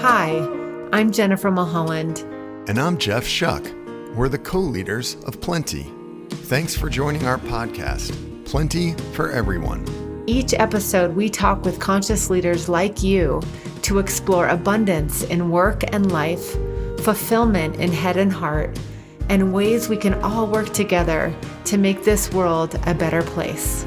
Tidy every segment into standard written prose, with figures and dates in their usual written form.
Hi, I'm Jennifer Mulholland. And I'm Jeff Shuck. We're the co-leaders of Plenty. Thanks for joining our podcast, Plenty for Everyone. Each episode, we talk with conscious leaders like you to explore abundance in work and life, fulfillment in head and heart, and ways we can all work together to make this world a better place.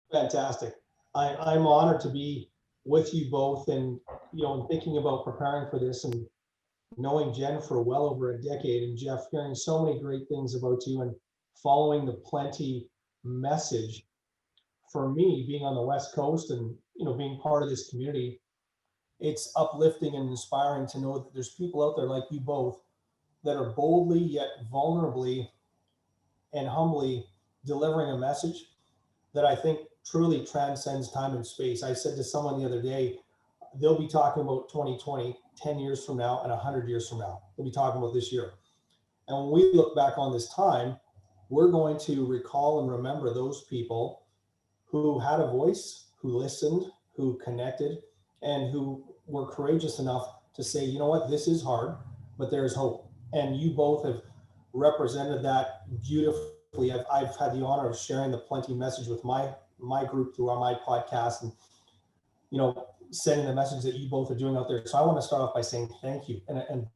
Fantastic. I'm honored to be with you both, and and thinking about preparing for this and knowing Jen for well over a decade, and Jeff, hearing so many great things about you and following the Plenty message. For me, being on the West Coast and being part of this community, it's uplifting and inspiring to know that there's people out there like you both that are boldly yet vulnerably and humbly delivering a message that I think truly transcends time and space. I said to someone the other day, they'll be talking about 2020 10 years from now and 100 years from now. They'll be talking about this year. And when we look back on this time, we're going to recall and remember those people who had a voice, who listened, who connected, and who were courageous enough to say, you know what, this is hard, but there's hope. And you both have represented that beautifully. I've had the honor of sharing the Plenty message with my group through my podcast, and sending the message that you both are doing out there. So I want to start off by saying thank you and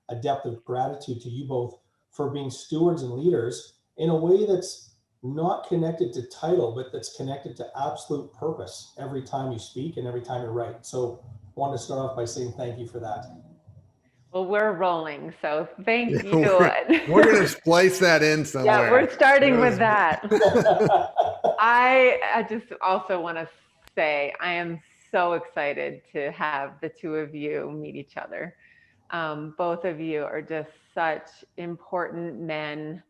a depth of gratitude to you both for being stewards and leaders in a way that's not connected to title, but that's connected to absolute purpose every time you speak and every time you write. So I want to start off by saying thank you for that. Well, we're rolling, so thank you. We're going to splice that in somewhere. Yeah, we're starting with that. I just also want to say I am so excited to have the two of you meet each other. Both of you are just such important men,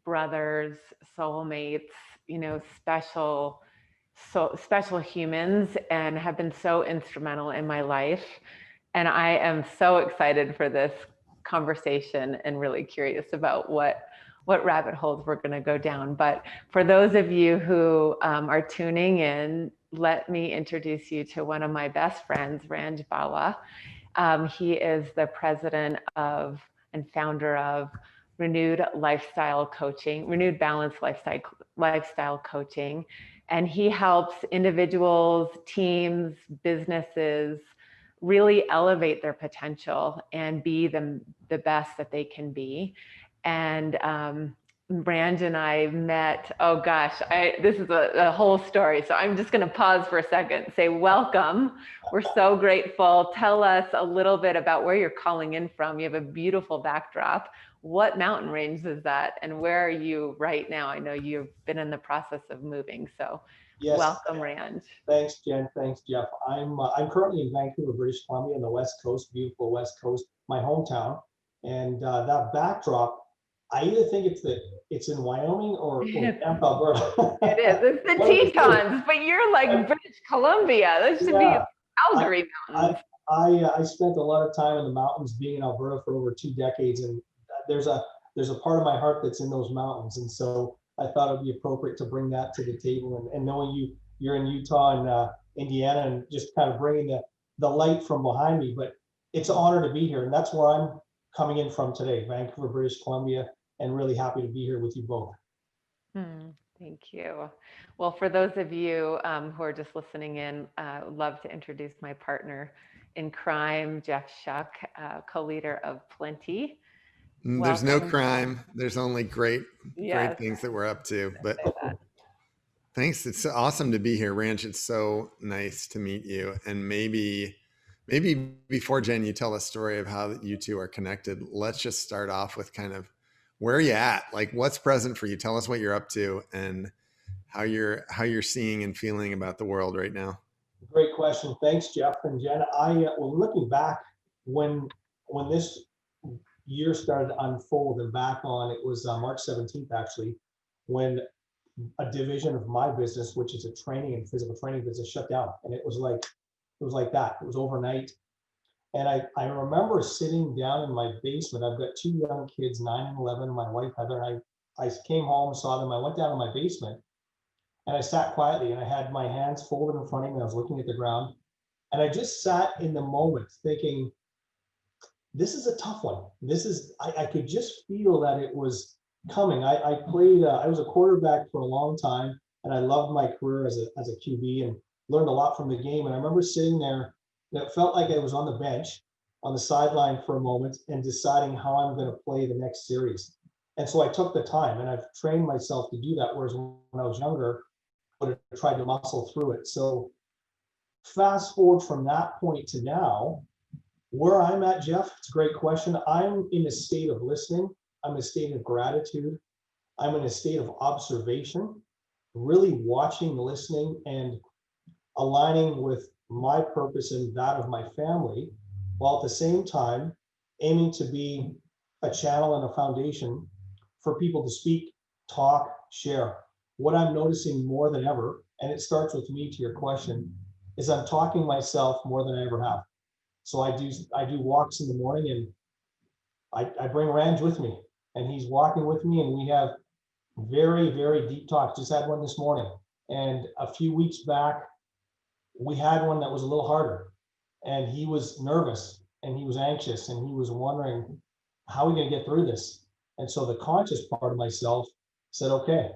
brothers, soulmates, special humans, and have been so instrumental in my life. And I am so excited for this conversation and really curious about what rabbit holes we're going to go down. But for those of you who are tuning in, let me introduce you to one of my best friends, Ranj Bawa. He is the president of and founder of Renewed Balance Lifestyle Coaching. And he helps individuals, teams, businesses really elevate their potential and be the best that they can be. And Ranj and I met, this is a whole story. So I'm just going to pause for a second, say welcome. We're so grateful. Tell us a little bit about where you're calling in from. You have a beautiful backdrop. What mountain range is that? And where are you right now? I know you've been in the process of moving. So yes. Welcome, Ranj. Thanks, Jen. Thanks, Jeff. I'm currently in Vancouver, British Columbia, on the West Coast, beautiful West Coast, my hometown. And that backdrop, I either think it's in Wyoming or Camp Alberta. It is. It's the Tetons, but you're like British Columbia. That should be Calgary Mountains. I spent a lot of time in the mountains, being in Alberta for over 2 decades, and there's a part of my heart that's in those mountains, and so I thought it'd be appropriate to bring that to the table. And knowing you're in Utah and Indiana, and just kind of bringing the light from behind me. But it's an honor to be here, and that's where I'm coming in from today, Vancouver, British Columbia, and really happy to be here with you both. Thank you. Well, for those of you who are just listening in, I would love to introduce my partner in crime, Jeff Shuck, co-leader of Plenty. There's no crime. There's only great things that we're up to. But thanks. It's awesome to be here, Ranj. It's so nice to meet you. And maybe before, Jen, you tell a story of how you two are connected, let's just start off with kind of where are you at? Like, what's present for you? Tell us what you're up to and how you're seeing and feeling about the world right now. Great question. Thanks, Jeff and Jen. Well, looking back when this year started to unfold, and back on, it was March 17th, actually, when a division of my business, which is a training and physical training business, shut down. And it was like that. It was overnight. And I remember sitting down in my basement. I've got two young kids, 9 and 11, my wife Heather, and I came home, saw them. I went down to my basement and I sat quietly and I had my hands folded in front of me. I was looking at the ground and I just sat in the moment thinking, this is a tough one. I could just feel that it was coming. I played, I was a quarterback for a long time and I loved my career as a QB and learned a lot from the game. And I remember sitting there, and it felt like I was on the bench on the sideline for a moment and deciding how I'm going to play the next series. And so I took the time and I've trained myself to do that. Whereas when I was younger, I would have tried to muscle through it. So fast forward from that point to now, where I'm at, Jeff, it's a great question. I'm in a state of listening. I'm in a state of gratitude. I'm in a state of observation, really watching, listening, and aligning with my purpose and that of my family, while at the same time aiming to be a channel and a foundation for people to speak, talk, share. What I'm noticing more than ever, and it starts with me to your question, is I'm talking myself more than I ever have. So I do walks in the morning and I bring Ranj with me and he's walking with me and we have very, very deep talks. Just had one this morning. And a few weeks back, we had one that was a little harder and he was nervous and he was anxious and he was wondering, how are we going to get through this? And so the conscious part of myself said, okay,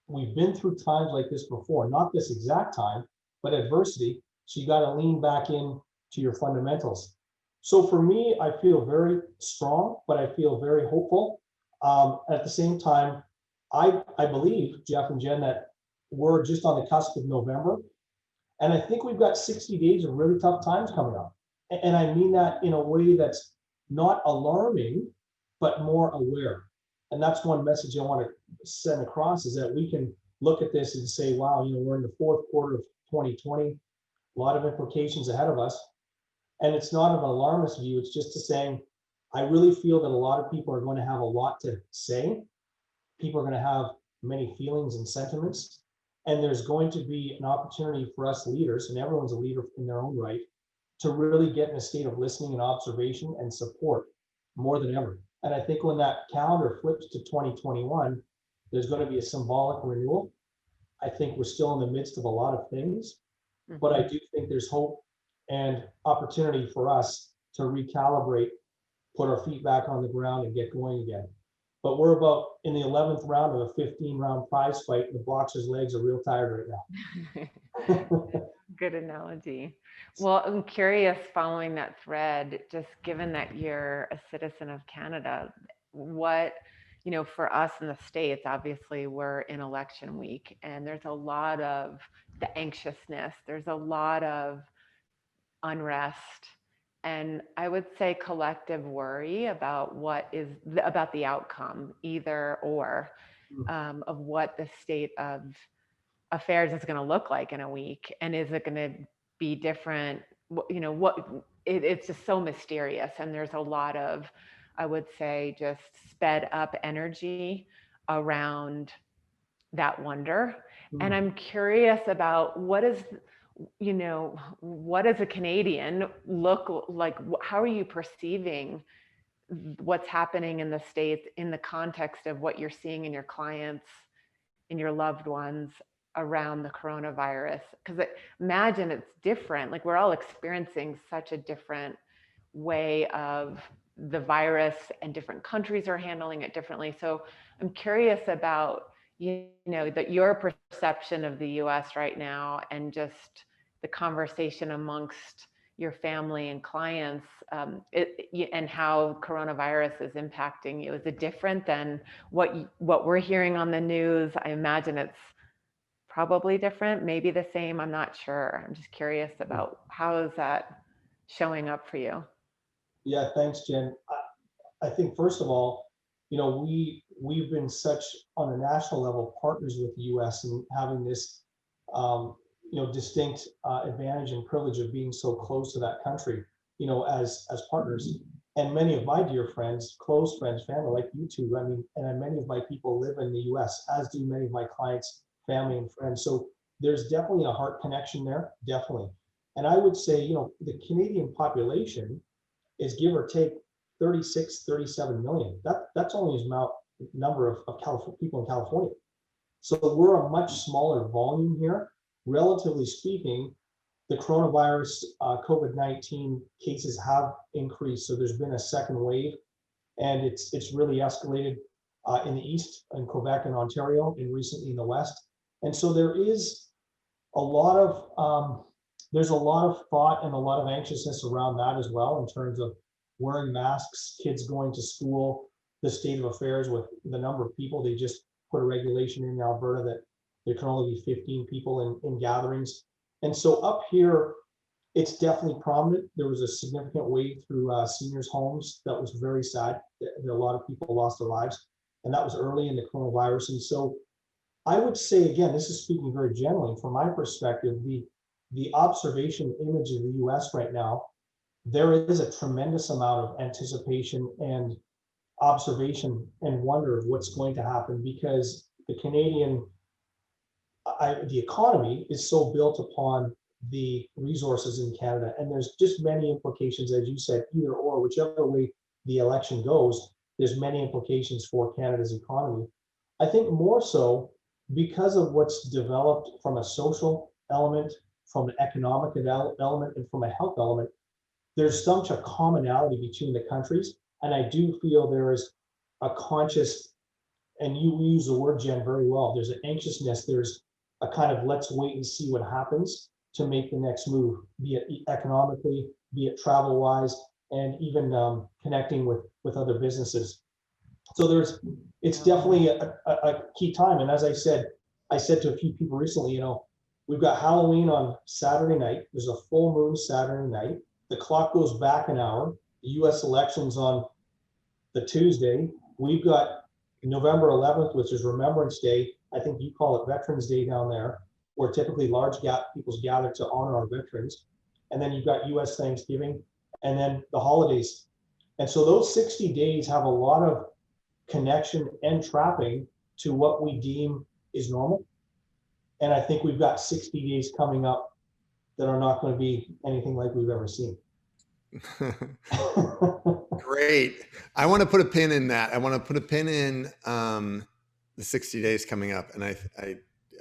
we've been through times like this before, not this exact time, but adversity. So you got to lean back in to your fundamentals. So for me, I feel very strong, but I feel very hopeful. At the same time, I believe, Jeff and Jen, that we're just on the cusp of November. And I think we've got 60 days of really tough times coming up. And I mean that in a way that's not alarming, but more aware. And that's one message I want to send across, is that we can look at this and say, wow, we're in the fourth quarter of 2020, a lot of implications ahead of us. And it's not an alarmist view. It's just to saying, I really feel that a lot of people are going to have a lot to say. People are going to have many feelings and sentiments. And there's going to be an opportunity for us leaders, and everyone's a leader in their own right, to really get in a state of listening and observation and support more than ever. And I think when that calendar flips to 2021, there's going to be a symbolic renewal. I think we're still in the midst of a lot of things, but I do think there's hope and opportunity for us to recalibrate, put our feet back on the ground and get going again. But we're about in the 11th round of a 15-round prize fight. And the boxer's legs are real tired right now. Good analogy. Well, I'm curious, following that thread, just given that you're a citizen of Canada, what, for us in the States, obviously we're in election week and there's a lot of the anxiousness, there's a lot of unrest, and I would say collective worry about about the outcome, either or, of what the state of affairs is going to look like in a week, and is it going to be different? It's just so mysterious, and there's a lot of, I would say, just sped up energy around that wonder. And I'm curious about what does a Canadian look like? How are you perceiving what's happening in the States in the context of what you're seeing in your clients, in your loved ones around the coronavirus? Because imagine it's different. Like, we're all experiencing such a different way of the virus, and different countries are handling it differently. So I'm curious about, that your perception of the US right now, and just the conversation amongst your family and clients, and how coronavirus is impacting you. Is it different than what we're hearing on the news? I imagine it's probably different, maybe the same, I'm not sure. I'm just curious about how is that showing up for you? Yeah, thanks, Jen. I think first of all, we've been such, on a national level, partners with the US and having this distinct advantage and privilege of being so close to that country, as partners. And many of my dear friends, close friends, family, like you two, and many of my people live in the US, as do many of my clients family and friends. So there's definitely a heart connection there, definitely. And I would say, the Canadian population is give or take 36, 37 million. That's only the number of California, people in California. So we're a much smaller volume here. Relatively speaking, the coronavirus, COVID-19 cases have increased. So there's been a second wave, and it's really escalated in the east, in Quebec and Ontario, and recently in the west. And so there's a lot of thought and a lot of anxiousness around that as well, in terms of wearing masks, kids going to school, the state of affairs with the number of people. They just put a regulation in Alberta that there can only be 15 people in gatherings. And so up here, it's definitely prominent. There was a significant wave through seniors' homes that was very sad. A lot of people lost their lives, and that was early in the coronavirus. And so I would say, again, this is speaking very generally from my perspective, the observation image of the US right now, there is a tremendous amount of anticipation and observation and wonder of what's going to happen, because the the economy is so built upon the resources in Canada, and there's just many implications, as you said, either or, whichever way the election goes, there's many implications for Canada's economy. I think more so because of what's developed from a social element, from an economic element, and from a health element. There's such a commonality between the countries, and I do feel there is a conscious, and you use the word, Jen, very well, there's an anxiousness, there's a kind of let's wait and see what happens to make the next move, be it economically, be it travel wise, and even connecting with other businesses. So it's definitely a key time. And as I said to a few people recently, we've got Halloween on Saturday night. There's a full moon Saturday night. The clock goes back an hour. The US elections on the Tuesday. We've got November 11th, which is Remembrance Day. I think you call it Veterans Day down there, where typically large peoples gather to honor our veterans. And then you've got US Thanksgiving, and then the holidays. And so those 60 days have a lot of connection and trapping to what we deem is normal. And I think we've got 60 days coming up that are not going to be anything like we've ever seen. Great. I want to put a pin in that. I want to put a pin in the 60 days coming up. And I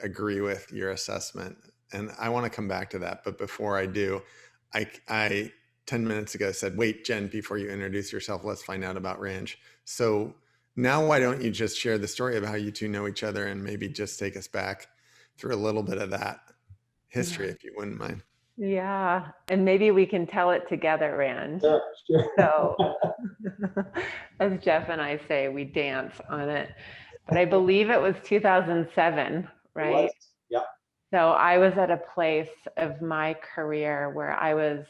agree with your assessment. And I want to come back to that. But before I do, I 10 minutes ago said, wait, Jen, before you introduce yourself, let's find out about Ranj. So now why don't you just share the story of how you two know each other, and maybe just take us back through a little bit of that history, if you wouldn't mind. Yeah, and maybe we can tell it together, Ranj. Sure. So, as Jeff and I say, we dance on it. But I believe it was 2007, right? Yeah. So I was at a place of my career where I was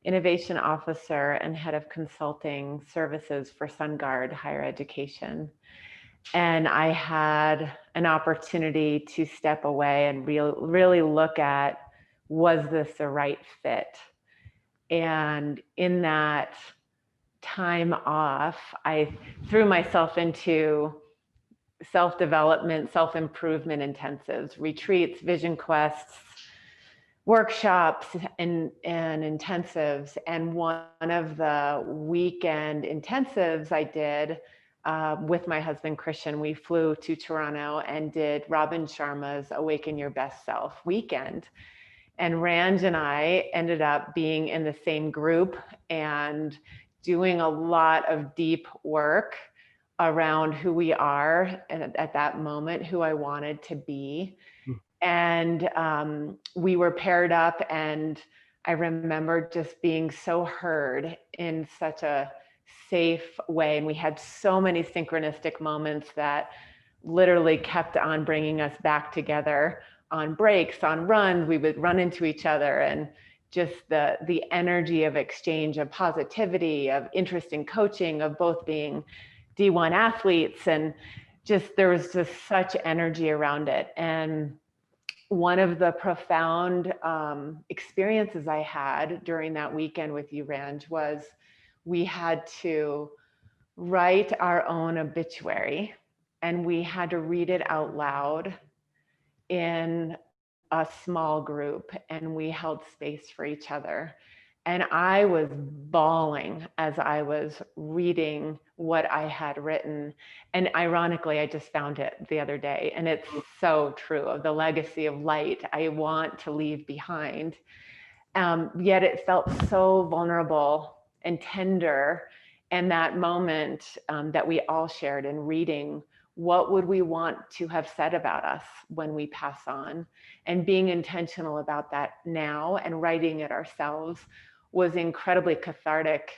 innovation officer and head of consulting services for SunGard Higher Education. And I had an opportunity to step away and really look at, was this the right fit? And in that time off, I threw myself into self-development, self-improvement intensives, retreats, vision quests, workshops, and intensives. And one of the weekend intensives I did with my husband, Christian, we flew to Toronto and did Robin Sharma's Awaken Your Best Self weekend. And Ranj and I ended up being in the same group and doing a lot of deep work around who we are at that moment, who I wanted to be. And we were paired up, and I remember just being so heard in such a safe way. And we had so many synchronistic moments that literally kept on bringing us back together on breaks, on runs. We would run into each other, and just the energy of exchange, of positivity, of interest in coaching, of both being D1 athletes, and just there was just such energy around it. And one of the profound experiences I had during that weekend with you, Ranj, was we had to write our own obituary. and we had to read it out loud in a small group, and we held space for each other. And I was bawling as I was reading what I had written. And ironically, I just found it the other day, and it's so true of the legacy of light I want to leave behind. Yet it felt so vulnerable and tender. And that moment that we all shared in reading, what would we want to have said about us when we pass on? And being intentional about that now and writing it ourselves was incredibly cathartic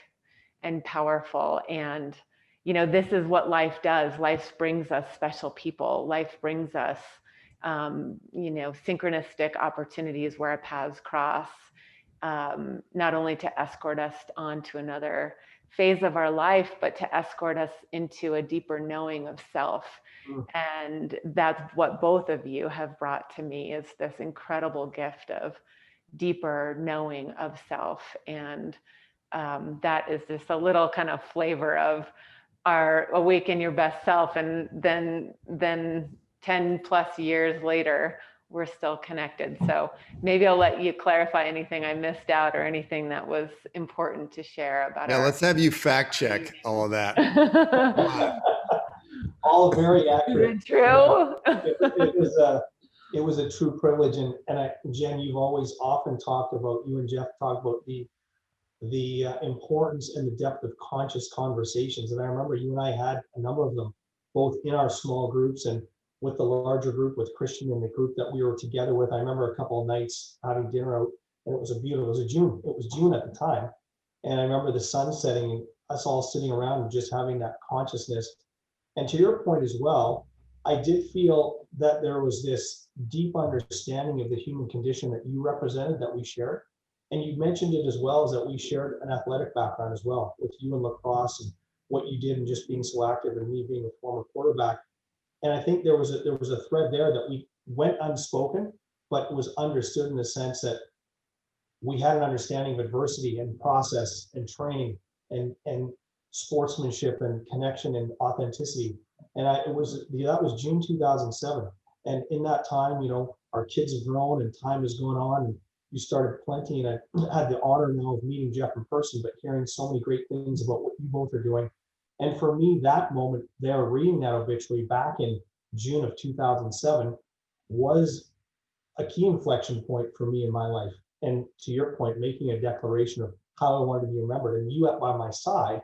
and powerful. And, you know, this is what life does. Life brings us special people. Life brings us, you know, synchronistic opportunities where our paths cross, not only to escort us on to another phase of our life, but to escort us into a deeper knowing of self. And that's what both of you have brought to me, is this incredible gift of deeper knowing of self. And that is just a little kind of flavor of our Awaken Your Best Self. And then 10 plus years later, we're still connected. So maybe I'll let you clarify anything I missed out or anything that was important to share about Yeah, let's have you fact check all of that. All very accurate. True. It was a true privilege. And Jen, you've always often talked about, you and Jeff talk about the importance and the depth of conscious conversations. And I remember you and I had a number of them, both in our small groups and with the larger group, with Christian and the group that we were together with. I remember a couple of nights having dinner out, and it was it was June at the time. And I remember the sun setting and us all sitting around and just having that consciousness. And to your point as well, I did feel that there was this deep understanding of the human condition that you represented, that we shared. And you mentioned it as well, as that we shared an athletic background as well, with you in lacrosse and what you did and just being so active, and me being a former quarterback. And I think there was a thread there that we went unspoken, but was understood in the sense that we had an understanding of adversity and process and training and sportsmanship and connection and authenticity. And that was June 2007. And in that time, you know, our kids have grown and time has gone on, and you started Plenty. And I had the honor now of meeting Jeff in person, but hearing so many great things about what you both are doing. And for me, that moment there, reading that obituary back in June of 2007, was a key inflection point for me in my life. And to your point, making a declaration of how I wanted to be remembered, and you by my side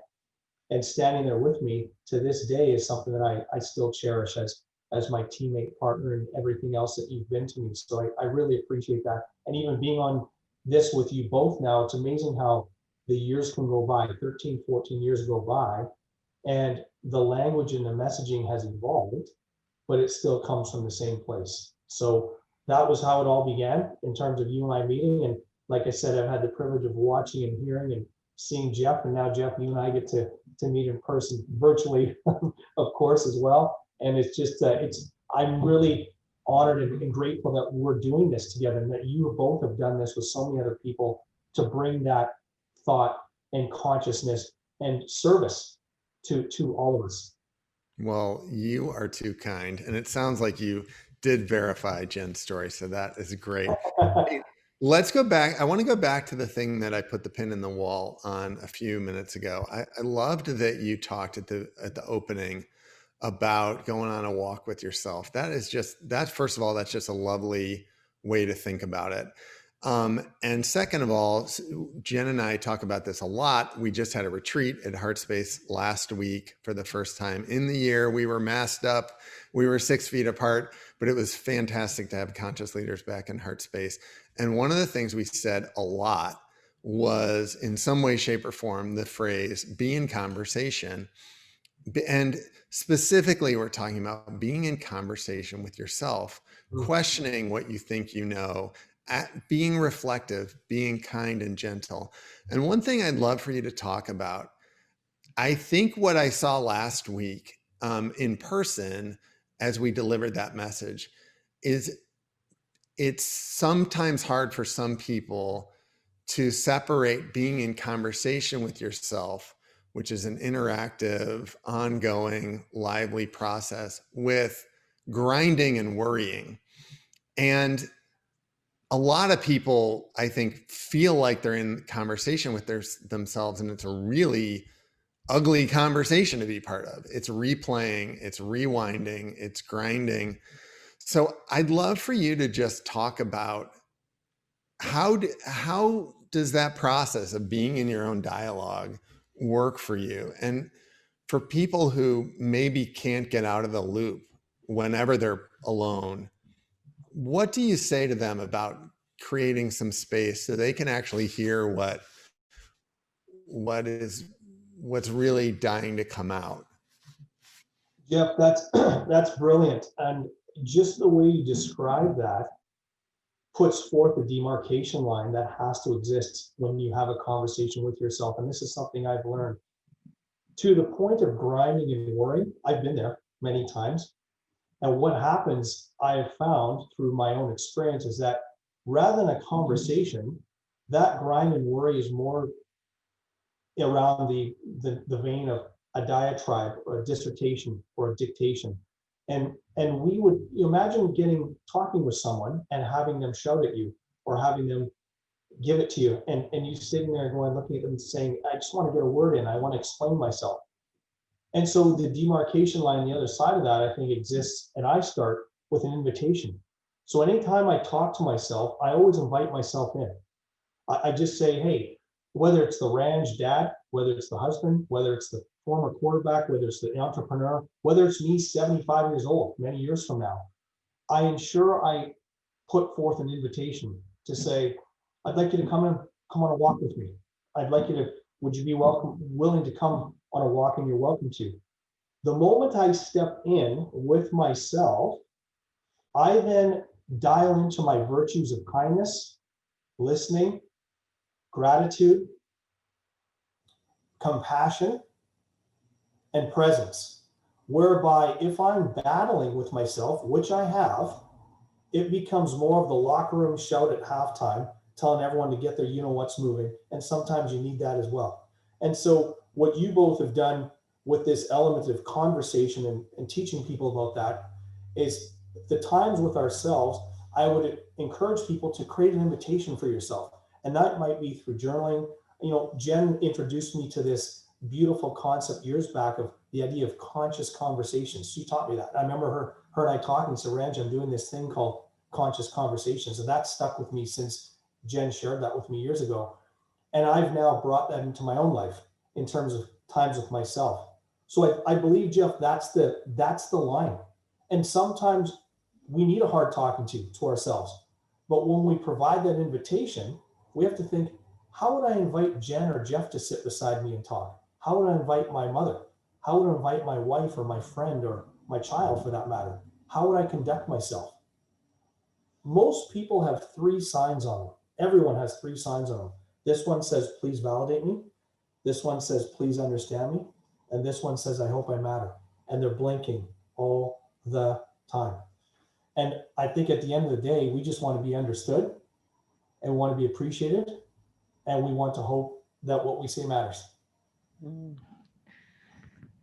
and standing there with me to this day is something that I still cherish as my teammate, partner, and everything else that you've been to me. So I really appreciate that. And even being on this with you both now, it's amazing how the years can go by. 13, 14 years go by, and the language and the messaging has evolved, but it still comes from the same place. So that was how it all began in terms of you and I meeting. And like I said, I've had the privilege of watching and hearing and seeing Jeff, and now Jeff, you and I get to meet in person, virtually, of course, as well. And it's just, I'm really honored and grateful that we're doing this together, and that you both have done this with so many other people to bring that thought and consciousness and service to all of us. Well, you are too kind. And it sounds like you did verify Jen's story. So that is great. Let's go back. I want to go back to the thing that I put the pin in the wall on a few minutes ago. I loved that you talked at the opening about going on a walk with yourself. First of all, that's just a lovely way to think about it. And second of all, Jen and I talk about this a lot. We just had a retreat at Heartspace last week for the first time in the year. We were masked up. We were 6 feet apart, but it was fantastic to have conscious leaders back in Heartspace. And one of the things we said a lot was, in some way, shape, or form, the phrase, be in conversation. And specifically, we're talking about being in conversation with yourself, questioning what you think you know, being reflective, being kind and gentle. And one thing I'd love for you to talk about, I think what I saw last week in person as we delivered that message is it's sometimes hard for some people to separate being in conversation with yourself which is an interactive, ongoing, lively process with grinding and worrying. And a lot of people, I think, feel like they're in conversation with themselves, and it's a really ugly conversation to be part of. It's replaying, it's rewinding, it's grinding. So I'd love for you to just talk about how does that process of being in your own dialogue work for you? And for people who maybe can't get out of the loop whenever they're alone, what do you say to them about creating some space so they can actually hear what's really dying to come out? Jeff, that's brilliant. And just the way you describe that puts forth a demarcation line that has to exist when you have a conversation with yourself. And this is something I've learned. To the point of grinding and worrying, I've been there many times. And what happens, I have found through my own experience, is that rather than a conversation, that grind and worry is more around the vein of a diatribe or a dissertation or a dictation. And we would imagine talking with someone and having them shout at you or having them give it to you, and you sitting there going, looking at them saying, I just want to get a word in, I want to explain myself. And so the demarcation line on the other side of that, I think, exists, and I start with an invitation. So anytime I talk to myself, I always invite myself in. I just say, hey, whether it's the Ranj dad, whether it's the husband, whether it's the former quarterback, whether it's the entrepreneur, whether it's me 75 years old, many years from now, I ensure I put forth an invitation to say, I'd like you to come on a walk with me. Would you be willing to come on a walk, and you're welcome to. The moment I step in with myself, I then dial into my virtues of kindness, listening, gratitude, compassion, and presence. Whereby if I'm battling with myself, which I have, it becomes more of the locker room shout at halftime, telling everyone to get their you-know-what's moving. And sometimes you need that as well. And so what you both have done with this element of conversation and teaching people about that is the times with ourselves. I would encourage people to create an invitation for yourself. And that might be through journaling. Jen introduced me to this beautiful concept years back of the idea of conscious conversations. She taught me that. I remember her and I talking, so Ranj, I'm doing this thing called conscious conversations. And that stuck with me since Jen shared that with me years ago. And I've now brought that into my own life in terms of times with myself. So I believe, Jeff, that's the line. And sometimes we need a hard talking to ourselves. But when we provide that invitation, we have to think, how would I invite Jen or Jeff to sit beside me and talk? How would I invite my mother? How would I invite my wife or my friend or my child, for that matter? How would I conduct myself? Most people have 3 signs on them. Everyone has 3 signs on them. This one says, please validate me. This one says, please understand me. And this one says, I hope I matter. And they're blinking all the time. And I think at the end of the day, we just want to be understood and want to be appreciated. And we want to hope that what we say matters.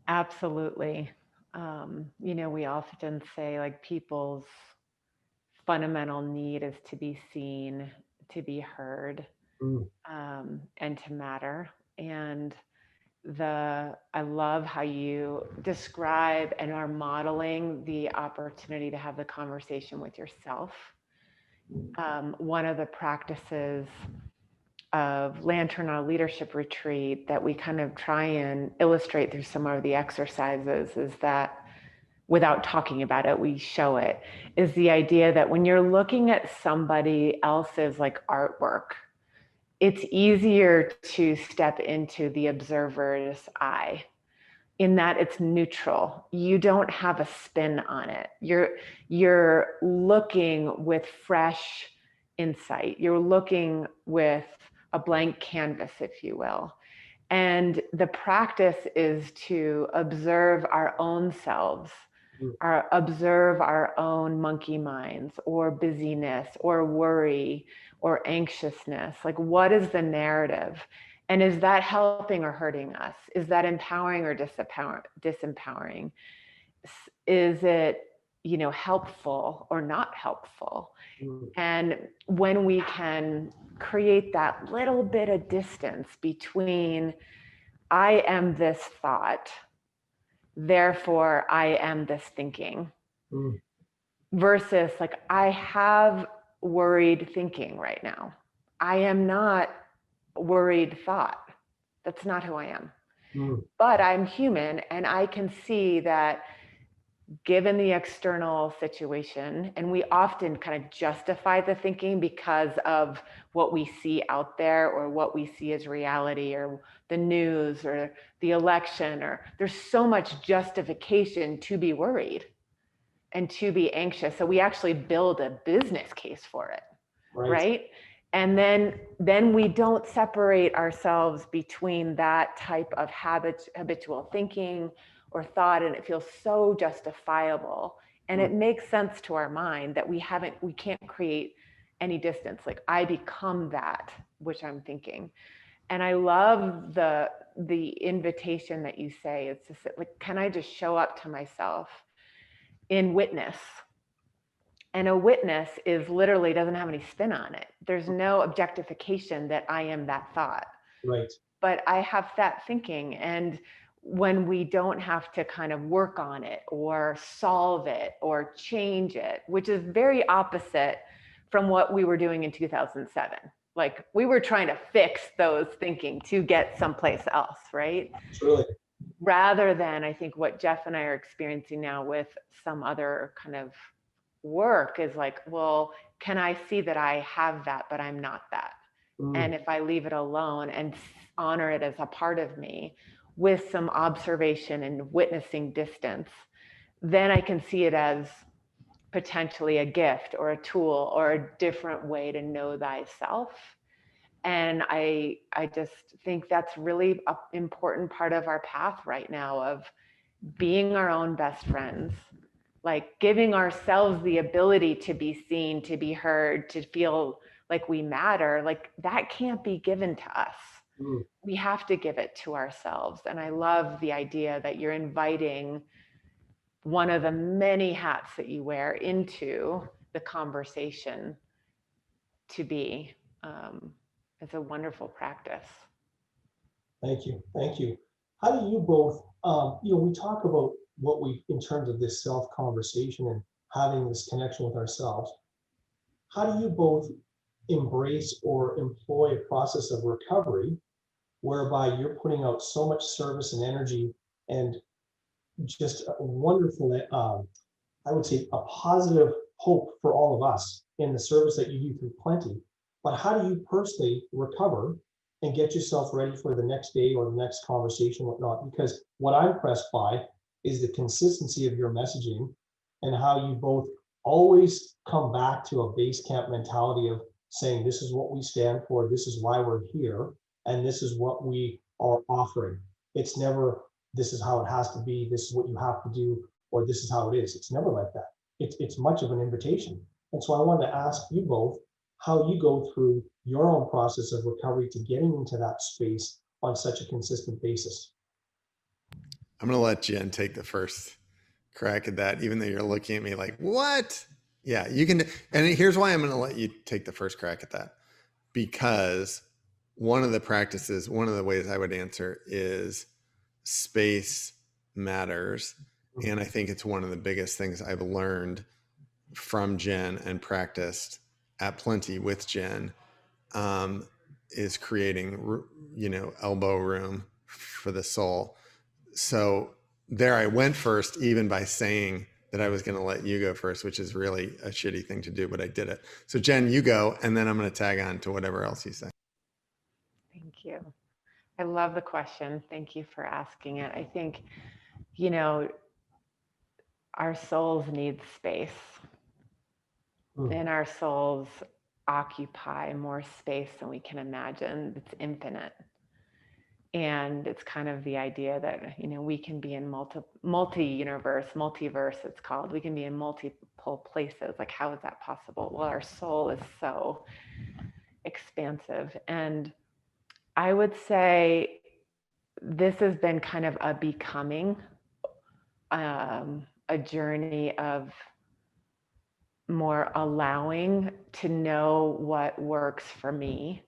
Absolutely. We often say, like, people's fundamental need is to be seen, to be heard, and to matter. And I love how you describe and are modeling the opportunity to have the conversation with yourself. One of the practices of Lantern, our leadership retreat, that we kind of try and illustrate through some of the exercises is that, without talking about it, we show it, is the idea that when you're looking at somebody else's like artwork, it's easier to step into the observer's eye, in that it's neutral. You don't have a spin on it. You're looking with fresh insight. You're looking with a blank canvas, if you will. And the practice is to observe our own selves, observe our own monkey minds or busyness or worry or anxiousness. Like, what is the narrative? And is that helping or hurting us? Is that empowering or disempowering? Is it, helpful or not helpful? And when we can create that little bit of distance between I am this thought, therefore I am this thinking, versus like I have worried thinking right now. I am not worried thought. That's not who I am. But I'm human, and I can see that given the external situation, and we often kind of justify the thinking because of what we see out there or what we see as reality or the news or the election, or there's so much justification to be worried and to be anxious. So we actually build a business case for it, right? And then we don't separate ourselves between that type of habitual thinking or thought, and it feels so justifiable. And it makes sense to our mind that we can't create any distance. Like I become that which I'm thinking. And I love the invitation that you say. It's just like, can I just show up to myself in witness? And a witness is literally doesn't have any spin on it. There's no objectification that I am that thought. Right. But I have that thinking. And when we don't have to kind of work on it or solve it or change it, which is very opposite from what we were doing in 2007. Like we were trying to fix those thinking to get someplace else, right? Truly. Rather than, I think, what Jeff and I are experiencing now with some other kind of work is like, well, can I see that I have that, but I'm not that? And if I leave it alone and honor it as a part of me with some observation and witnessing distance, then I can see it as potentially a gift or a tool or a different way to know thyself. And I just think that's really an important part of our path right now of being our own best friends, like giving ourselves the ability to be seen, to be heard, to feel like we matter. Like that can't be given to us. We have to give it to ourselves. And I love the idea that you're inviting one of the many hats that you wear into the conversation to be. It's a wonderful practice. Thank you. Thank you. How do you both, we talk about what we, in terms of this self conversation and having this connection with ourselves. How do you both embrace or employ a process of recovery whereby you're putting out so much service and energy and just a wonderful, I would say, a positive hope for all of us in the service that you do through Plenty. But how do you personally recover and get yourself ready for the next day or the next conversation, whatnot? Because what I'm impressed by is the consistency of your messaging and how you both always come back to a base camp mentality of saying, this is what we stand for, this is why we're here, and this is what we are offering. It's never, this is how it has to be, this is what you have to do, or this is how it is. It's never like that. It's much of an invitation. And so I wanted to ask you both how you go through your own process of recovery to getting into that space on such a consistent basis. I'm going to let Jen take the first crack at that, even though you're looking at me like, what? Yeah, you can. And here's why I'm going to let you take the first crack at that. Because one of the ways I would answer is space matters. And I think it's one of the biggest things I've learned from Jen and practiced at Plenty with Jen, is creating, elbow room for the soul. So there I went first, even by saying that I was going to let you go first, which is really a shitty thing to do, but I did it. So Jen, you go, and then I'm going to tag on to whatever else you say. Thank you. I love the question. Thank you for asking it. I think, our souls need space. And our souls occupy more space than we can imagine. It's infinite. And it's kind of the idea that, we can be in multi-universe, multiverse, it's called. We can be in multiple places. Like, how is that possible? Well, our soul is so expansive. And I would say this has been kind of a becoming, a journey of more allowing to know what works for me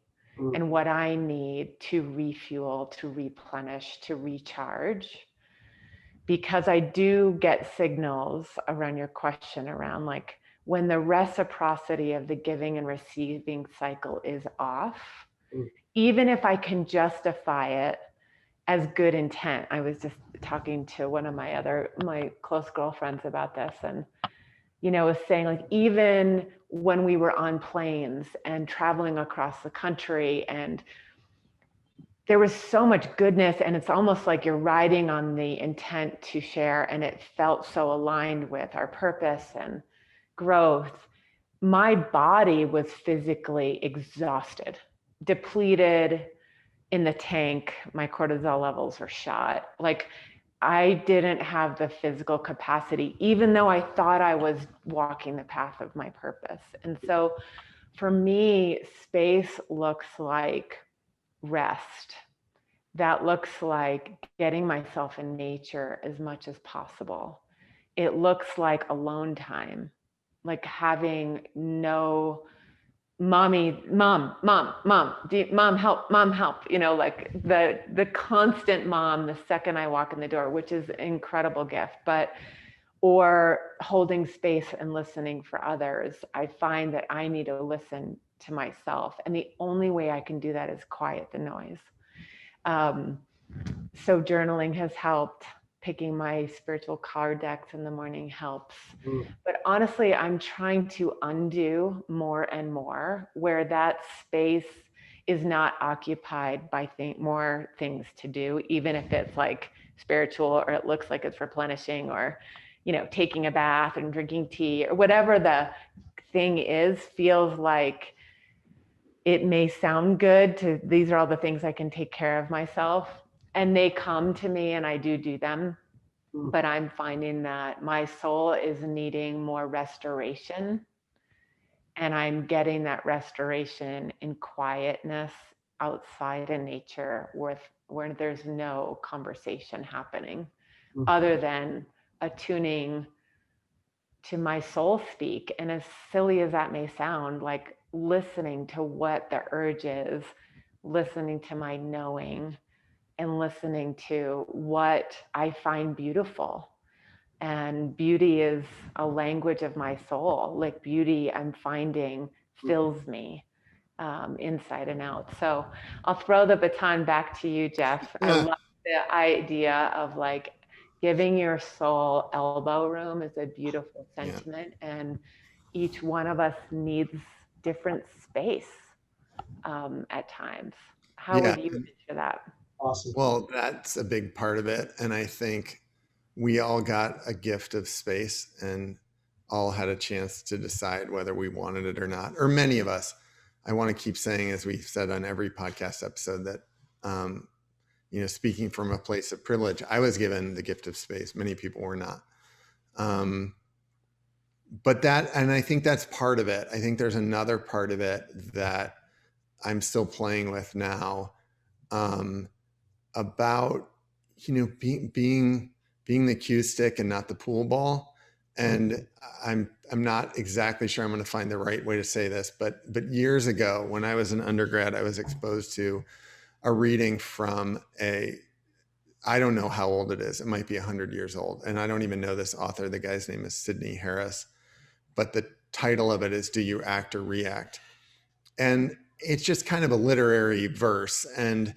and what I need to refuel, to replenish, to recharge. Because I do get signals around your question around like when the reciprocity of the giving and receiving cycle is off, even if I can justify it as good intent. I was just talking to one of my close girlfriends about this, and was saying like even when we were on planes and traveling across the country, and there was so much goodness, and it's almost like you're riding on the intent to share, and it felt so aligned with our purpose and growth. My body was physically exhausted, depleted, in the tank. My cortisol levels were shot. Like I didn't have the physical capacity, even though I thought I was walking the path of my purpose. And so for me, space looks like rest. That looks like getting myself in nature as much as possible. It looks like alone time, like having no mom, help, like the constant mom the second I walk in the door, which is an incredible gift, or holding space and listening for others. I find that I need to listen to myself, and the only way I can do that is quiet the noise. So journaling has helped. Picking my spiritual card decks in the morning helps. But honestly, I'm trying to undo more and more where that space is not occupied by more things to do, even if it's like spiritual or it looks like it's replenishing, or taking a bath and drinking tea, or whatever the thing is, feels like it may sound good to, these are all the things I can take care of myself, and they come to me and I do them. But I'm finding that my soul is needing more restoration, and I'm getting that restoration in quietness outside in nature where there's no conversation happening other than attuning to my soul speak. And as silly as that may sound, like listening to what the urge is, listening to my knowing, and listening to what I find beautiful. And beauty is a language of my soul. Like beauty, I'm finding fills me inside and out. So I'll throw the baton back to you, Jeff. I love the idea of like giving your soul elbow room is a beautiful sentiment. And each one of us needs different space at times. How would you answer that? Awesome. Well, that's a big part of it. And I think we all got a gift of space and all had a chance to decide whether we wanted it or not, or many of us. I want to keep saying, as we've said on every podcast episode, that, speaking from a place of privilege, I was given the gift of space. Many people were not. But I think that's part of it. I think there's another part of it that I'm still playing with now, about, being the cue stick and not the pool ball. And I'm not exactly sure I'm going to find the right way to say this, but years ago when I was an undergrad, I was exposed to a reading from I don't know how old it is. It might be 100 years old. And I don't even know this author. The guy's name is Sidney Harris, but the title of it is Do You Act or React? And it's just kind of a literary verse. And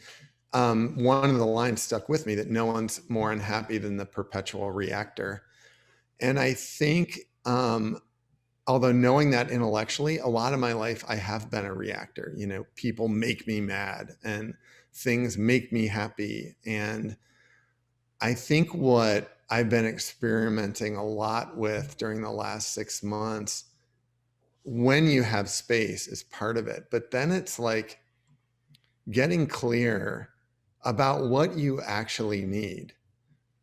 one of the lines stuck with me, that no one's more unhappy than the perpetual reactor. And I think, although knowing that intellectually, a lot of my life, I have been a reactor. People make me mad and things make me happy. And I think what I've been experimenting a lot with during the last 6 months, when you have space, is part of it. But then it's like getting clear about what you actually need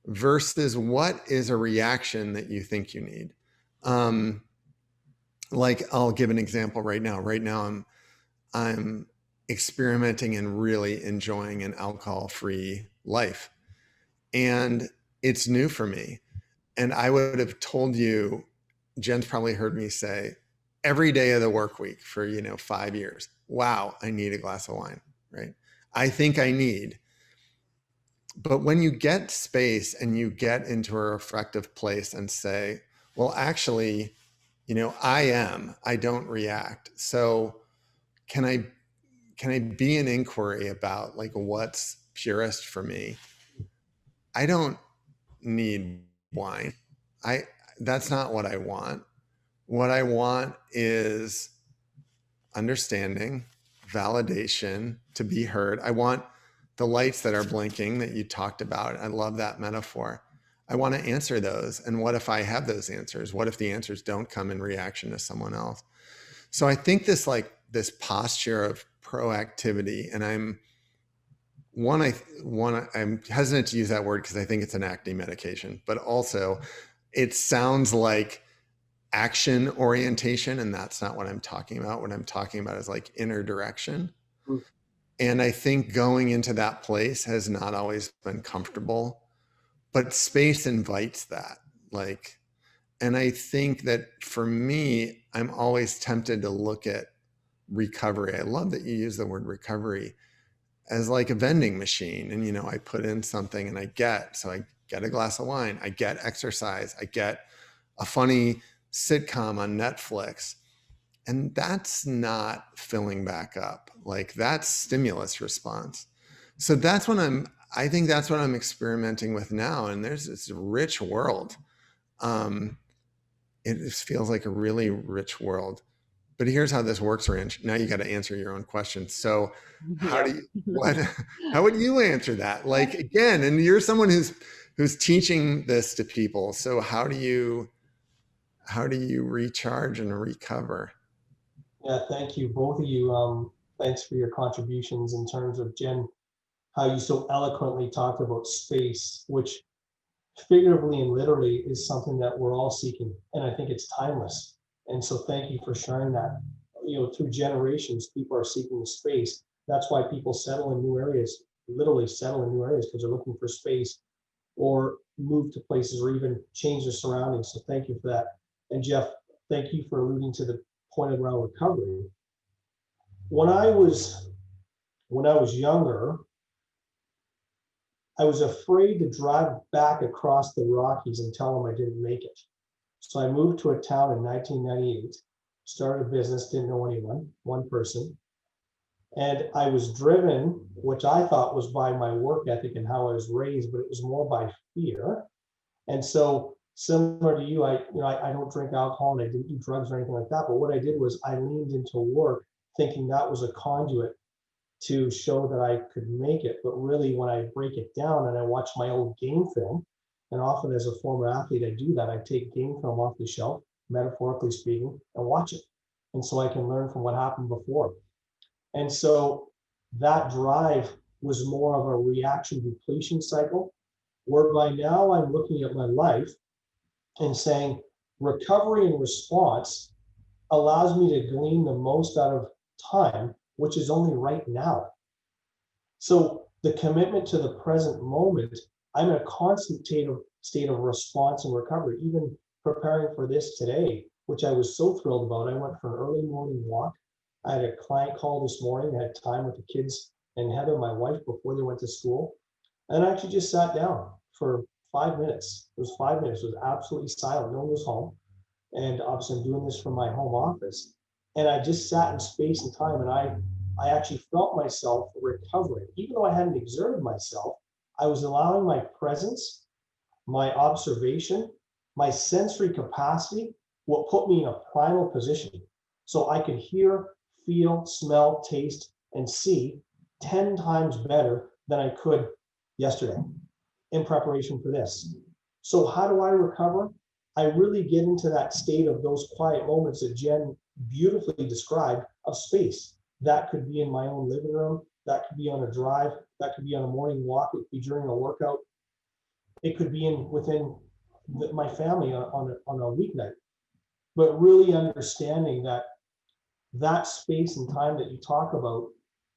versus what is a reaction that you think you need. Like I'll give an example right now. Right now I'm experimenting and really enjoying an alcohol-free life. And it's new for me. And I would have told you, Jen's probably heard me say every day of the work week for, 5 years, wow, I need a glass of wine, right? I think I need. But when you get space and you get into a reflective place and say, well, actually, I don't react. So can I be an inquiry about like what's purest for me? I don't need wine. I That's not what I want. What I want is understanding, validation, to be heard. I want the lights that are blinking that you talked about. I love that metaphor. I want to answer those. And what if I have those answers? What if the answers don't come in reaction to someone else? So I think this posture of proactivity, and I'm hesitant to use that word because I think it's an acne medication, but also it sounds like action orientation, and that's not what I'm talking about. What I'm talking about is like inner direction. And I think going into that place has not always been comfortable, but space invites that. And I think that for me, I'm always tempted to look at recovery. I love that you use the word recovery as like a vending machine. And, I put in something and I get a glass of wine, I get exercise, I get a funny sitcom on Netflix. And that's not filling back up. Like that's stimulus response. So I think that's what I'm experimenting with now. And there's this rich world. It just feels like a really rich world. But here's how this works, Ranj. Now you got to answer your own question. So how would you answer that? Like, again, and you're someone who's teaching this to people. So how do you recharge and recover? Yeah, thank you, both of you. Thanks for your contributions in terms of, Jen, how you so eloquently talked about space, which figuratively and literally is something that we're all seeking. And I think it's timeless. And so thank you for sharing that. Through generations, people are seeking the space. That's why people settle in new areas, literally settle in new areas, because they're looking for space or move to places or even change their surroundings. So thank you for that. And Jeff, thank you for alluding to the point around recovery. When I was younger, I was afraid to drive back across the Rockies and tell them I didn't make it. So I moved to a town in 1998, started a business, didn't know anyone, one person. And I was driven, which I thought was by my work ethic and how I was raised, but it was more by fear. And so similar to you, I don't drink alcohol and I didn't do drugs or anything like that. But what I did was I leaned into work thinking that was a conduit to show that I could make it. But really, when I break it down and I watch my old game film, and often as a former athlete, I do that. I take game film off the shelf, metaphorically speaking, and watch it. And so I can learn from what happened before. And so that drive was more of a reaction depletion cycle, whereby now I'm looking at my life and saying recovery and response allows me to glean the most out of time, which is only right now. So the commitment to the present moment, I'm in a constant state of response and recovery. Even preparing for this today, which I was so thrilled about, I went for an early morning walk. I had a client call this morning. I had time with the kids and Heather, my wife, before they went to school. And I actually just sat down for 5 minutes. It was 5 minutes. It was absolutely silent. No one was home. And obviously I'm doing this from my home office. And I just sat in space and time, and I actually felt myself recovering. Even though I hadn't exerted myself, I was allowing my presence, my observation, my sensory capacity, what put me in a primal position. So I could hear, feel, smell, taste, and see 10 times better than I could yesterday in preparation for this. So how do I recover? I really get into that state of those quiet moments that Jen beautifully described of space. That could be in my own living room. That could be on a drive. That could be on a morning walk. It could be during a workout. It could be within my family on a weeknight. But really understanding that space and time that you talk about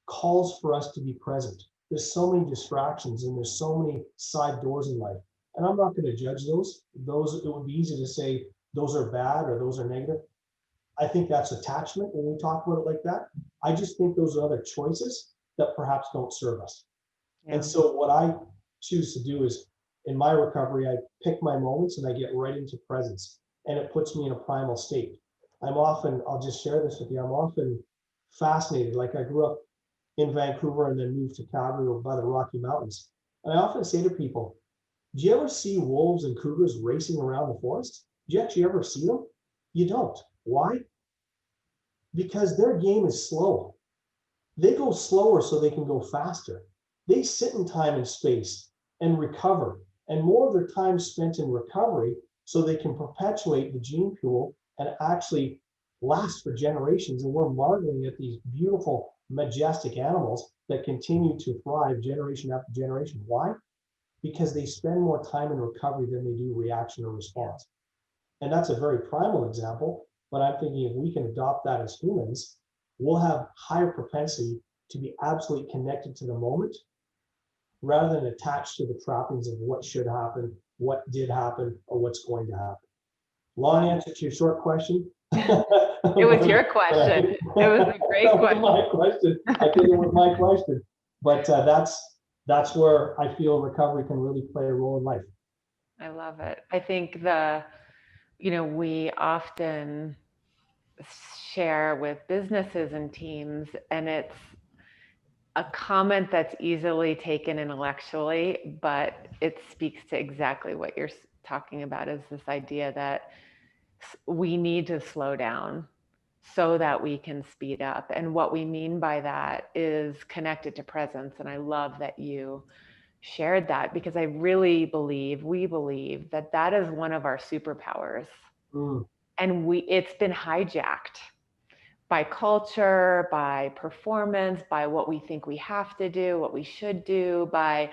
calls for us to be present. There's so many distractions and there's so many side doors in life. And I'm not going to judge those. Those, it would be easy to say those are bad or those are negative. I think that's attachment when we talk about it like that. I just think those are other choices that perhaps don't serve us. Yeah. And so what I choose to do is in my recovery, I pick my moments and I get right into presence, and it puts me in a primal state. I'll just share this with you. I'm often fascinated. Like I grew up in Vancouver and then moved to Calgary or by the Rocky Mountains. And I often say to people, do you ever see wolves and cougars racing around the forest? Do you actually ever see them? You don't. Why? Because their game is slow. They go slower so they can go faster. They sit in time and space and recover, and more of their time spent in recovery so they can perpetuate the gene pool and actually last for generations. And we're marveling at these beautiful, majestic animals that continue to thrive generation after generation. Why? Because they spend more time in recovery than they do reaction or response. And that's a very primal example, but I'm thinking if we can adopt that as humans, we'll have higher propensity to be absolutely connected to the moment rather than attached to the trappings of what should happen, what did happen, or what's going to happen. Long answer to your short question. It was your question. It was a great question. My question. I think it was my question. But that's where I feel recovery can really play a role in life. I love it. I think we often share with businesses and teams, and it's a comment that's easily taken intellectually, but it speaks to exactly what you're talking about, is this idea that we need to slow down so that we can speed up. And what we mean by that is connected to presence. And I love that you shared that, because I really believe, we believe that that is one of our superpowers. And it's been hijacked by culture, by performance, by what we think we have to do, what we should do, by,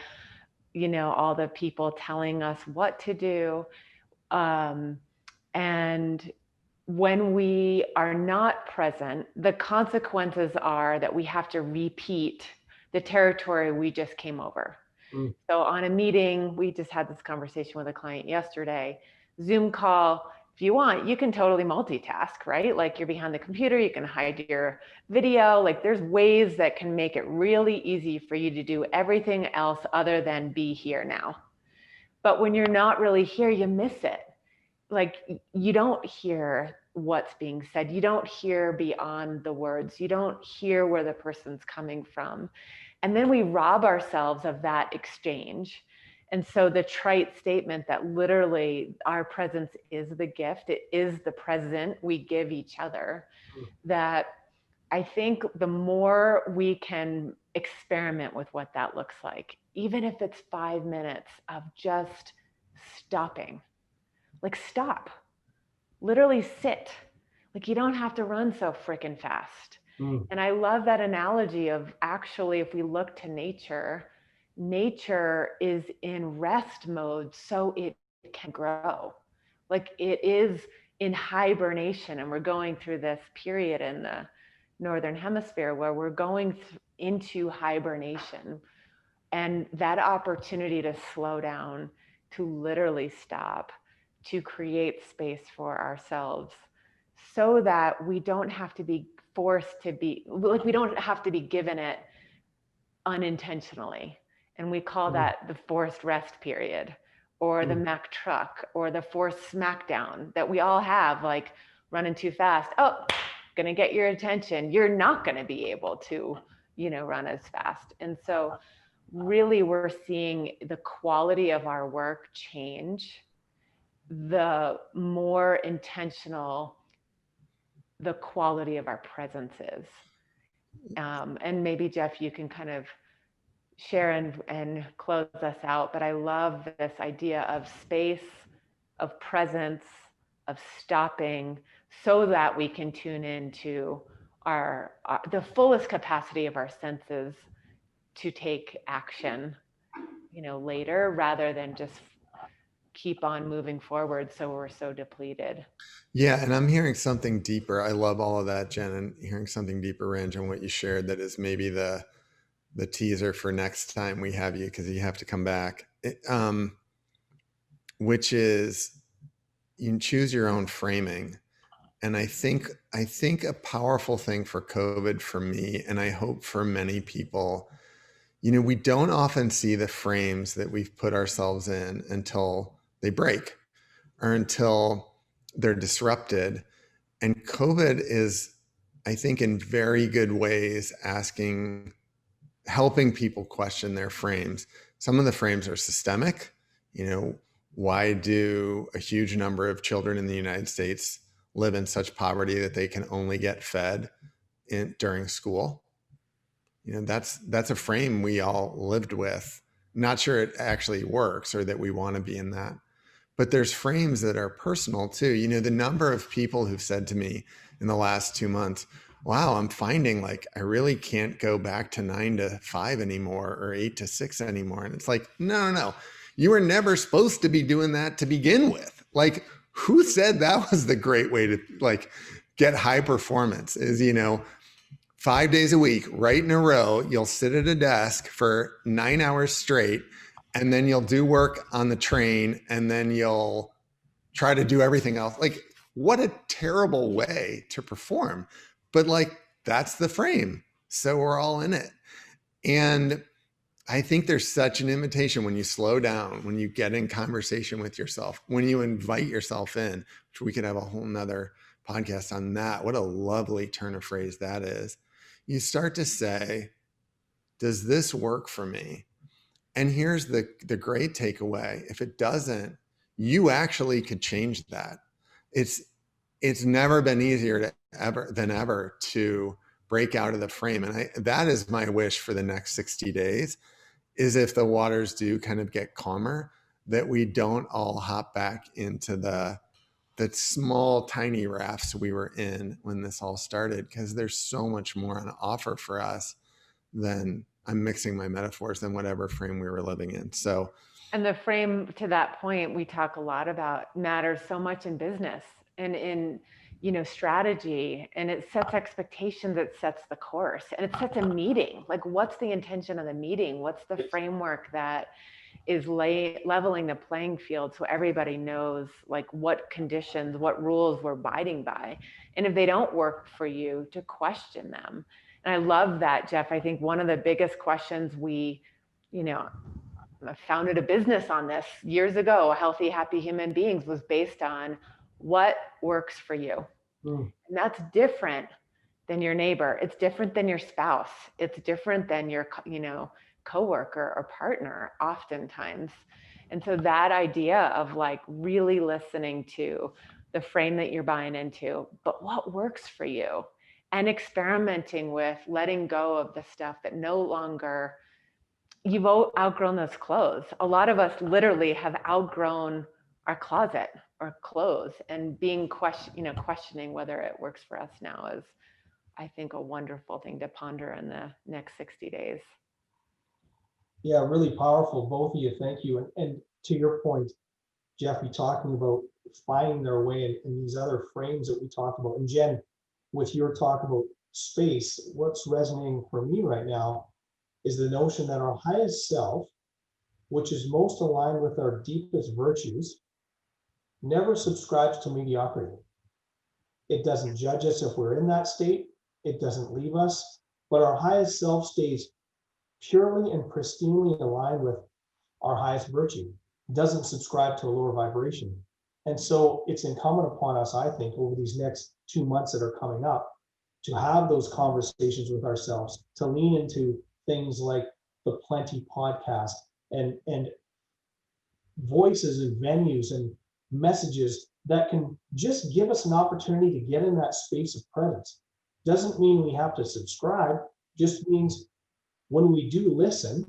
all the people telling us what to do. And when we are not present, the consequences are that we have to repeat the territory we just came over. So on a meeting, we just had this conversation with a client yesterday, Zoom call. If you want, you can totally multitask, right? Like you're behind the computer, you can hide your video. Like there's ways that can make it really easy for you to do everything else other than be here now. But when you're not really here, you miss it. Like you don't hear what's being said. You don't hear beyond the words. You don't hear where the person's coming from. And then we rob ourselves of that exchange. And so the trite statement that literally our presence is the gift, it is the present we give each other, that I think the more we can experiment with what that looks like, even if it's 5 minutes of just stopping, like stop, literally sit, like you don't have to run so freaking fast. And I love that analogy of actually, if we look to nature, nature is in rest mode so it can grow. Like it is in hibernation, and we're going through this period in the Northern Hemisphere where we're going into hibernation. And that opportunity to slow down, to literally stop, to create space for ourselves so that we don't have to be forced to be, like we don't have to be given it unintentionally. And we call that the forced rest period, or the Mack truck, or the forced smackdown that we all have, like running too fast. Oh, gonna get your attention. You're not gonna be able to, run as fast. And so really we're seeing the quality of our work change, the more intentional the quality of our presence is. And maybe Jeff, you can kind of share and close us out, but I love this idea of space, of presence, of stopping, so that we can tune into the fullest capacity of our senses to take action, later, rather than just keep on moving forward. So we're so depleted. Yeah. And I'm hearing something deeper. I love all of that, Jen, and hearing something deeper, Ranj, on what you shared that is maybe the teaser for next time we have you, because you have to come back, which is you can choose your own framing. And I think a powerful thing for COVID for me, and I hope for many people, we don't often see the frames that we've put ourselves in until they break or until they're disrupted. And COVID is, I think, in very good ways helping people question their frames. Some of the frames are systemic. Why do a huge number of children in the United States live in such poverty that they can only get fed during school? That's a frame we all lived with. Not sure it actually works or that we want to be in that. But there's frames that are personal too. The number of people who've said to me in the last 2 months, wow, I'm finding like I really can't go back to 9 to 5 anymore or 8 to 6 anymore. And it's like, no. You were never supposed to be doing that to begin with. Like, who said that was the great way to like get high performance? Is 5 days a week, right in a row, you'll sit at a desk for 9 hours straight, and then you'll do work on the train, and then you'll try to do everything else. Like, what a terrible way to perform. But like, that's the frame. So we're all in it. And I think there's such an invitation when you slow down, when you get in conversation with yourself, when you invite yourself in, which we could have a whole nother podcast on that. What a lovely turn of phrase that is. You start to say, does this work for me? And here's the great takeaway. If it doesn't, you actually could change that. It's never been easier than ever to break out of the frame. And that is my wish for the next 60 days, is if the waters do kind of get calmer, that we don't all hop back into the small, tiny rafts we were in when this all started, because there's so much more on offer for us than, I'm mixing my metaphors, than whatever frame we were living in. So, and the frame, to that point, we talk a lot about, matters so much in business and in strategy, and it sets expectations, it sets the course, and it sets a meeting. Like, what's the intention of the meeting? What's the framework that is leveling the playing field so everybody knows like what conditions, what rules we're abiding by? And if they don't work for you, to question them. And I love that, Jeff. I think one of the biggest questions I founded a business on this years ago, Healthy, Happy Human Beings, was based on what works for you. And that's different than your neighbor. It's different than your spouse. It's different than your, coworker or partner oftentimes. And so that idea of like really listening to the frame that you're buying into, but what works for you, and experimenting with letting go of the stuff that no longer, you've outgrown those clothes. A lot of us literally have outgrown our closet or clothes, and being questioning whether it works for us now is, I think, a wonderful thing to ponder in the next 60 days. Yeah, really powerful, both of you. Thank you. And to your point, Jeffrey, talking about finding their way in these other frames that we talked about. And Jen, with your talk about space, what's resonating for me right now is the notion that our highest self, which is most aligned with our deepest virtues, never subscribes to mediocrity. It doesn't judge us if we're in that state. It doesn't leave us, but our highest self stays purely and pristinely aligned with our highest virtue, doesn't subscribe to a lower vibration. And so it's incumbent upon us, I think, over these next 2 months that are coming up, to have those conversations with ourselves, to lean into things like the Plenty podcast and voices and venues and messages that can just give us an opportunity to get in that space of presence. Doesn't mean we have to subscribe, just means when we do listen,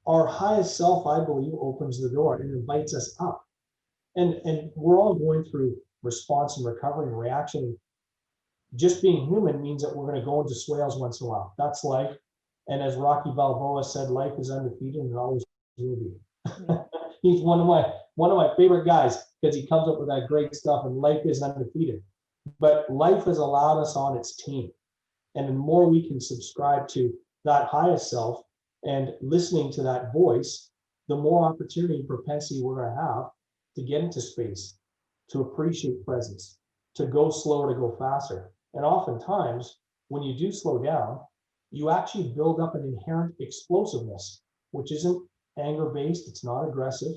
our highest self, I believe, opens the door and invites us up. And we're all going through response and recovery and reaction. Just being human means that we're going to go into swales once in a while. That's life. And as Rocky Balboa said, life is undefeated and it always will be. He's one of one of my favorite guys because he comes up with that great stuff, and life is undefeated. But life has allowed us on its team. And the more we can subscribe to that highest self and listening to that voice, the more opportunity and propensity we're going to have to get into space, to appreciate presence, to go slower, to go faster. And oftentimes, when you do slow down, you actually build up an inherent explosiveness, which isn't anger-based, it's not aggressive,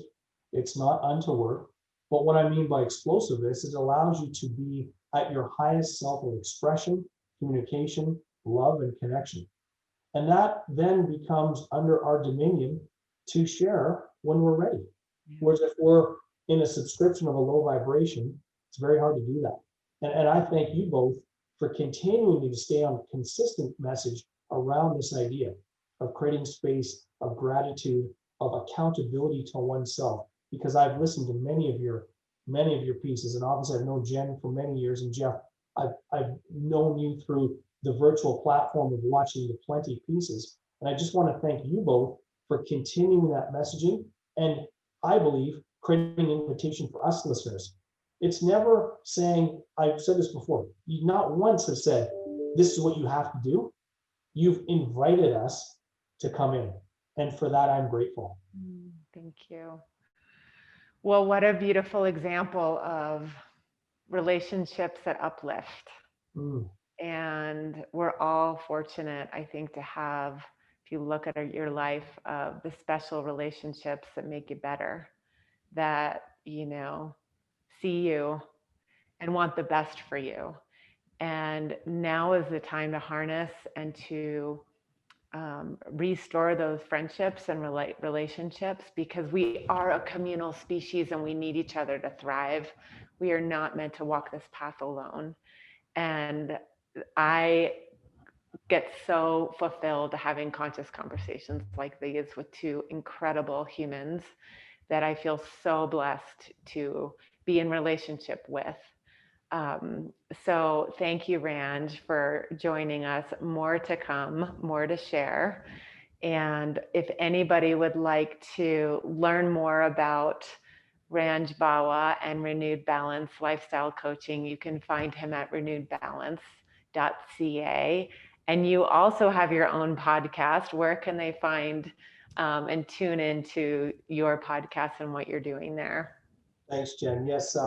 it's not untoward. But what I mean by explosiveness is it allows you to be at your highest self of expression, communication, love, and connection. And that then becomes under our dominion to share when we're ready. Whereas if we're in a subscription of a low vibration, it's very hard to do that. And I thank you both for continuing to stay on a consistent message around this idea of creating space, of gratitude, of accountability to oneself. Because I've listened to many of your pieces, and obviously I've known Jen for many years, and Jeff, I've known you through the virtual platform of watching the Plenty pieces. And I just want to thank you both for continuing that messaging. And I believe creating an invitation for us listeners. It's never saying, I've said this before, you not once have said, this is what you have to do. You've invited us to come in. And for that, I'm grateful. Thank you. Well, what a beautiful example of relationships that uplift. And we're all fortunate, I think, to have, if you look at your life, the special relationships that make you better, that, see you and want the best for you. And now is the time to harness and to restore those friendships and relationships, because we are a communal species and we need each other to thrive. We are not meant to walk this path alone. And I get so fulfilled having conscious conversations like these with two incredible humans that I feel so blessed to be in relationship with. So thank you, Ranj, for joining us. More to come, more to share. And if anybody would like to learn more about Ranj Bawa and Renewed Balance Lifestyle Coaching, you can find him at renewedbalance.ca. And you also have your own podcast. Where can they find and tune into your podcast and what you're doing there? Thanks, Jen. Yes,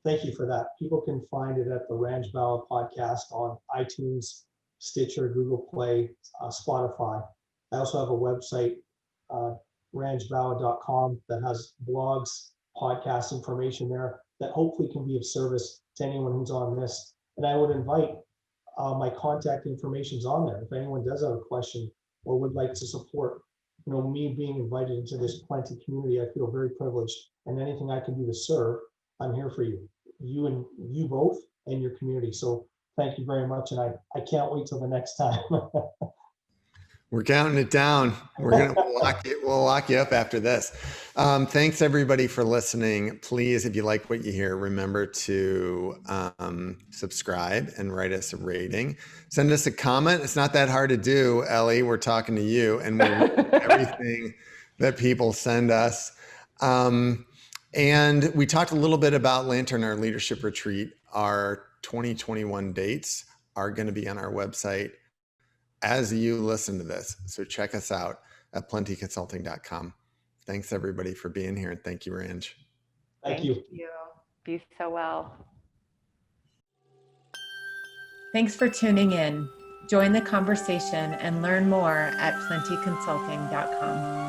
thank you for that. People can find it at the Ranj Bawa podcast on iTunes, Stitcher, Google Play, Spotify. I also have a website, ranjbawa.com, that has blogs, podcast information there that hopefully can be of service to anyone who's on this. And I would invite, my contact information's on there. If anyone does have a question or would like to support, me being invited into this Plenty community, I feel very privileged, and anything I can do to serve, I'm here for you both and your community. So thank you very much. And I can't wait till the next time. We're counting it down. We'll lock you up after this. Thanks everybody for listening. Please, if you like what you hear, remember to subscribe and write us a rating. Send us a comment. It's not that hard to do, Ellie. We're talking to you, and we read everything that people send us. And we talked a little bit about Lantern, our leadership retreat. Our 2021 dates are going to be on our website as you listen to this. So check us out at plentyconsulting.com. Thanks everybody for being here. And thank you, Ranj. Thank you. Be so well. Thanks for tuning in. Join the conversation and learn more at plentyconsulting.com.